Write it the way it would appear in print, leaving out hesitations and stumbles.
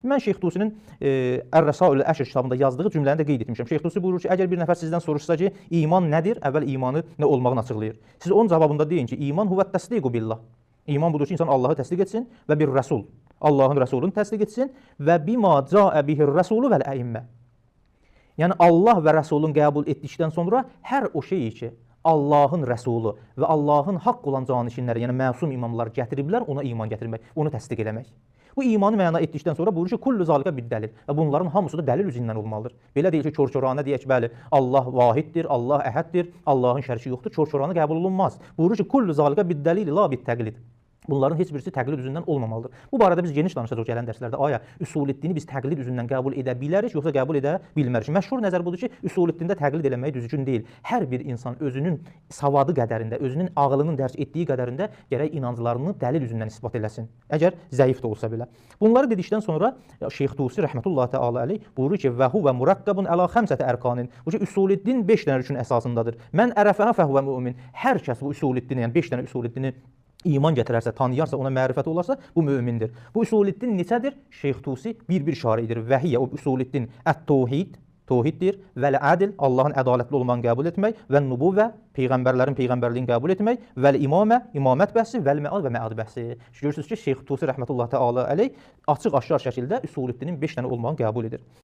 Mən Şeyx Tusinin Ər-Rəsail Əşr kitabında yazdığı cümləni də qeyd etmişəm. Şeyx Tusi buyurur ki, əgər bir nəfər sizdən soruşsa ki, iman nədir? Əvvəl imanı nə olmağını açıqlayır. Siz onun cavabında deyin ki, iman huvət təsdiqu billah. İman budur ki, insan Allahı təsdiq etsin və bir rəsul, Allahın rəsulunu təsdiq etsin və bima cəə bihir rəsulu vəl əimmə. Yəni Allah və rəsulun qəbul etdikdən sonra hər o şeyi ki, Allahın rəsulu və Allahın haqq olan canişinləri, yəni məsum imamlar gətiriblər, ona iman gətirmək, onu təsdiq eləmək. Bu imanı məna etdikdən sonra buyurur ki, kullu zalika bid-dəlil. Və bunların hamısı da dəlil üzündən olmalıdır. Belə deyir ki, çor-çorana deyək, bəli, Allah vahiddir, Allah əhəddir, Allahın şəriki yoxdur, çor-çorana qəbul olunmaz. Buyurur ki, kullu zalika bid-dəlil la bit-təqlid. Bunların heç birisi təqlid üzündən olmamalıdır. Bu barədə biz geniş danışacağıq gələn dərslərdə. Aya üsuliddini biz təqlid üzündən qəbul edə bilərik, yoxsa qəbul edə bilmərik. Məşhur nəzər budur ki, üsuliddində təqlid eləmək düzgün deyil. Hər bir insan özünün savadı qədərində, özünün ağlının dərs etdiyi qədərində gərək inanclarını dəlil üzündən isbat eləsin. Əgər zəif də olsa belə. Bunları dedikdən sonra Şeyx Tusi rəhmətullahi təala əleyh buyurur ki, və huve murakkabun əla xəmsəti ərkanin. Bu ki, üsuliddin 5 dənə üçün əsasındadır. Mən ərəfəhə fəhvə mümin. Hər kəs bu üsuliddini, yəni 5 dənə üsuliddini iman gətirərsə, tanıyarsa, ona mərifət olarsa, bu mömindir. Bu üsuliddin neçədir? Şeyx Tusi bir şarə edir. Vəhiyyə, o üsuliddin ət-təvhid, təvhiddir, vəl-ədl, Allahın ədalətli olmanı qəbul etmək, və nübüvvə, peyğəmbərlərin peyğəmbərliyini qəbul etmək, vəl-imamə, imamət bəhsi, vəl-məad və məad bəhsi. Görürsünüz ki, Şeyx Tusi rəhmətullahi təala əleyh açıq-aşkar şəkildə üsuliddinin 5 dənə olmağını qəbul edir.